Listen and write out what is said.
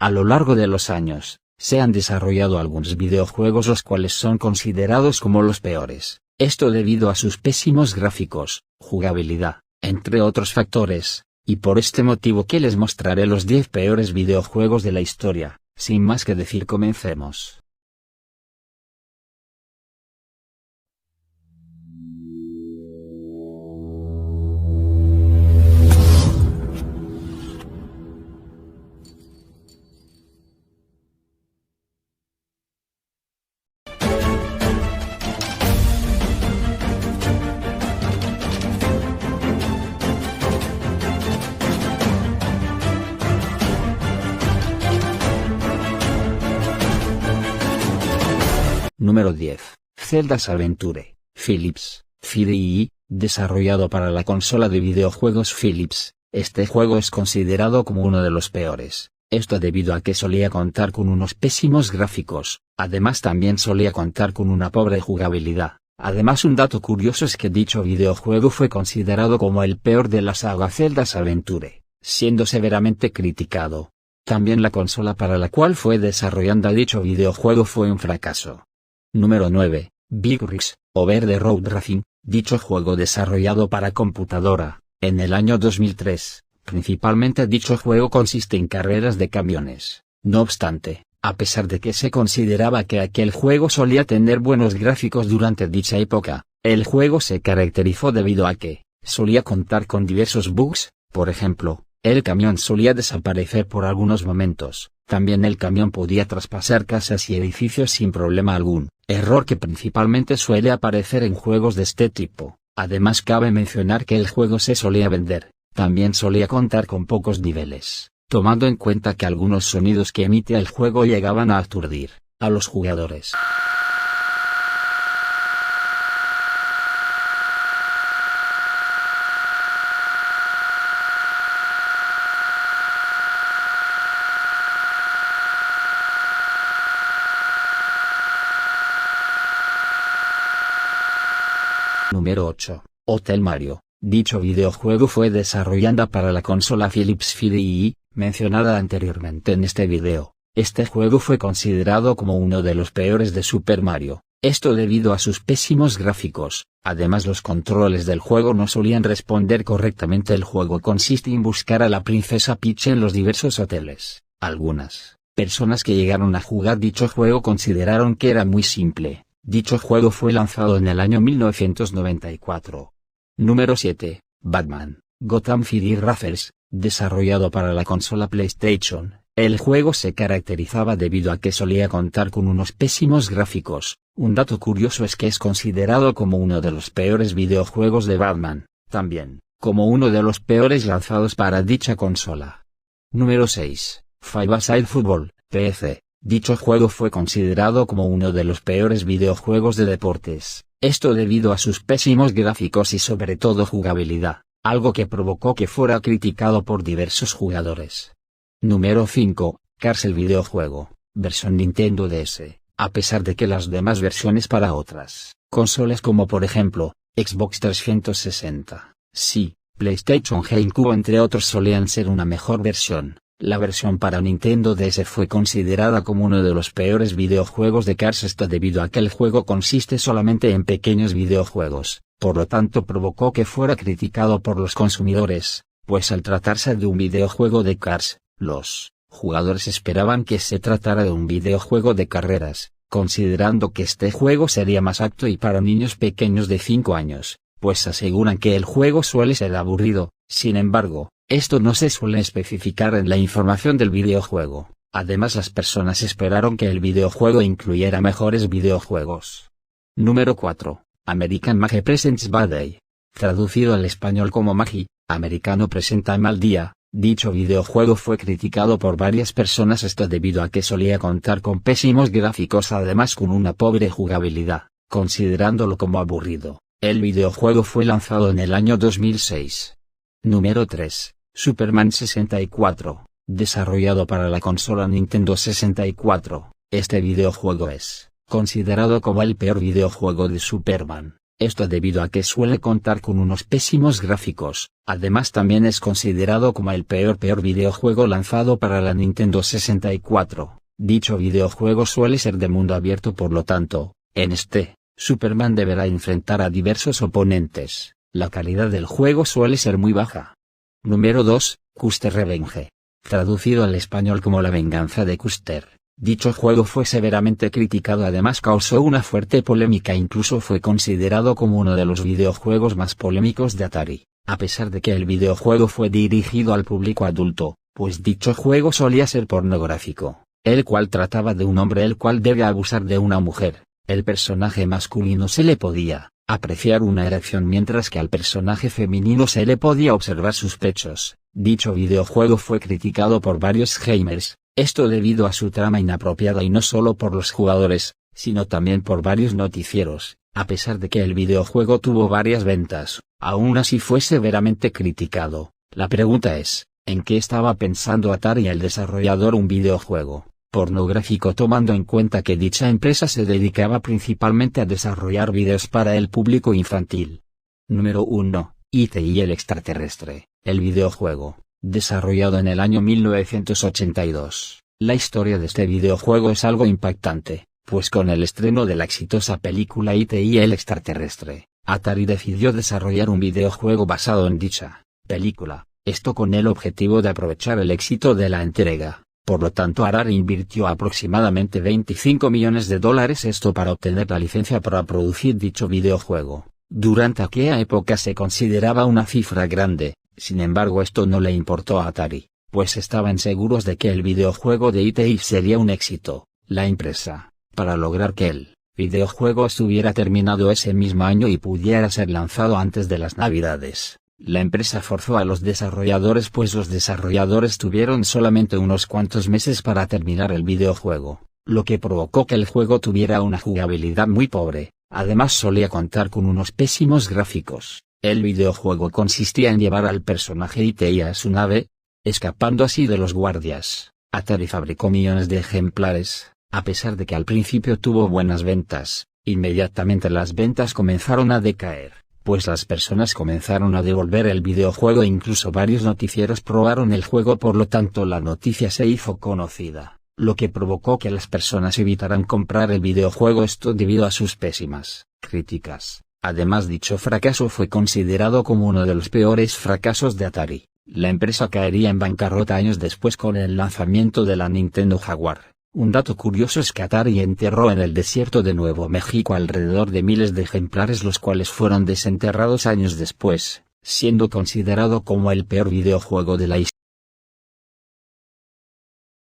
A lo largo de los años, se han desarrollado algunos videojuegos los cuales son considerados como los peores, esto debido a sus pésimos gráficos, jugabilidad, entre otros factores, y por este motivo que les mostraré los 10 peores videojuegos de la historia. Sin más que decir, comencemos. Número 10. Zelda's Adventure, Philips, FIDI, desarrollado para la consola de videojuegos Philips. Este juego es considerado como uno de los peores, esto debido a que solía contar con unos pésimos gráficos, además también solía contar con una pobre jugabilidad. Además, un dato curioso es que dicho videojuego fue considerado como el peor de la saga Zelda's Adventure, siendo severamente criticado. También la consola para la cual fue desarrollada dicho videojuego fue un fracaso. Número 9. Big Rigs, Over the Road Racing, dicho juego desarrollado para computadora, en el año 2003, principalmente dicho juego consiste en carreras de camiones. No obstante, a pesar de que se consideraba que aquel juego solía tener buenos gráficos durante dicha época, el juego se caracterizó debido a que solía contar con diversos bugs. Por ejemplo, el camión solía desaparecer por algunos momentos, también el camión podía traspasar casas y edificios sin problema algún, error que principalmente suele aparecer en juegos de este tipo. Además, cabe mencionar que el juego se solía vender, también solía contar con pocos niveles, tomando en cuenta que algunos sonidos que emite el juego llegaban a aturdir a los jugadores. Número 8. Hotel Mario. Dicho videojuego fue desarrollado para la consola Philips FIDI, mencionada anteriormente en este video. Este juego fue considerado como uno de los peores de Super Mario, esto debido a sus pésimos gráficos. Además, los controles del juego no solían responder correctamente. El juego consiste en buscar a la princesa Peach en los diversos hoteles. Algunas personas que llegaron a jugar dicho juego consideraron que era muy simple. Dicho juego fue lanzado en el año 1994. Número 7. Batman, Gotham City Racers, desarrollado para la consola PlayStation. El juego se caracterizaba debido a que solía contar con unos pésimos gráficos. Un dato curioso es que es considerado como uno de los peores videojuegos de Batman, también como uno de los peores lanzados para dicha consola. Número 6. Five-A-Side Football, PC. Dicho juego fue considerado como uno de los peores videojuegos de deportes, esto debido a sus pésimos gráficos y sobre todo jugabilidad, algo que provocó que fuera criticado por diversos jugadores. Número 5. Cars, el videojuego, versión Nintendo DS. A pesar de que las demás versiones para otras consolas como por ejemplo, Xbox 360, sí, PlayStation GameCube entre otros solían ser una mejor versión, la versión para Nintendo DS fue considerada como uno de los peores videojuegos de Cars, esto debido a que el juego consiste solamente en pequeños videojuegos, por lo tanto provocó que fuera criticado por los consumidores, pues al tratarse de un videojuego de Cars, los jugadores esperaban que se tratara de un videojuego de carreras, considerando que este juego sería más apto y para niños pequeños de 5 años, pues aseguran que el juego suele ser aburrido. Sin embargo, esto no se suele especificar en la información del videojuego. Además, las personas esperaron que el videojuego incluyera mejores videojuegos. Número 4. American Magi Presents Bad Day. Traducido al español como Magi, Americano presenta Mal Día. Dicho videojuego fue criticado por varias personas, esto debido a que solía contar con pésimos gráficos, además con una pobre jugabilidad, considerándolo como aburrido. El videojuego fue lanzado en el año 2006. Número 3. Superman 64. Desarrollado para la consola Nintendo 64. Este videojuego es considerado como el peor videojuego de Superman. Esto debido a que suele contar con unos pésimos gráficos. Además también es considerado como el peor videojuego lanzado para la Nintendo 64. Dicho videojuego suele ser de mundo abierto, por lo tanto, en este, Superman deberá enfrentar a diversos oponentes. La calidad del juego suele ser muy baja. Número 2, Custer Revenge. Traducido al español como La venganza de Custer. Dicho juego fue severamente criticado, además causó una fuerte polémica e incluso fue considerado como uno de los videojuegos más polémicos de Atari, a pesar de que el videojuego fue dirigido al público adulto, pues dicho juego solía ser pornográfico, el cual trataba de un hombre el cual debe abusar de una mujer. El personaje masculino se le podía apreciar una erección mientras que al personaje femenino se le podía observar sus pechos. Dicho videojuego fue criticado por varios gamers. Esto debido a su trama inapropiada y no solo por los jugadores, sino también por varios noticieros. A pesar de que el videojuego tuvo varias ventas, aún así fue severamente criticado. La pregunta es, ¿en qué estaba pensando Atari al desarrollar un videojuego pornográfico, tomando en cuenta que dicha empresa se dedicaba principalmente a desarrollar videos para el público infantil? Número 1. E.T. y el extraterrestre, el videojuego. Desarrollado en el año 1982. La historia de este videojuego es algo impactante, pues con el estreno de la exitosa película E.T. y el extraterrestre, Atari decidió desarrollar un videojuego basado en dicha película, esto con el objetivo de aprovechar el éxito de la entrega. Por lo tanto, Atari invirtió aproximadamente $25 millones, esto para obtener la licencia para producir dicho videojuego. Durante aquella época se consideraba una cifra grande. Sin embargo, esto no le importó a Atari, pues estaban seguros de que el videojuego de E.T. sería un éxito. La empresa, para lograr que el videojuego estuviera terminado ese mismo año y pudiera ser lanzado antes de las Navidades, la empresa forzó a los desarrolladores, pues los desarrolladores tuvieron solamente unos cuantos meses para terminar el videojuego, lo que provocó que el juego tuviera una jugabilidad muy pobre. Además solía contar con unos pésimos gráficos. El videojuego consistía en llevar al personaje E.T. a su nave, escapando así de los guardias. Atari fabricó millones de ejemplares. A pesar de que al principio tuvo buenas ventas, inmediatamente las ventas comenzaron a decaer, pues las personas comenzaron a devolver el videojuego e incluso varios noticieros probaron el juego, por lo tanto la noticia se hizo conocida, lo que provocó que las personas evitaran comprar el videojuego, esto debido a sus pésimas críticas. Además, dicho fracaso fue considerado como uno de los peores fracasos de Atari. La empresa caería en bancarrota años después con el lanzamiento de la Nintendo Jaguar. Un dato curioso es que Atari enterró en el desierto de Nuevo México alrededor de miles de ejemplares, los cuales fueron desenterrados años después, siendo considerado como el peor videojuego de la historia.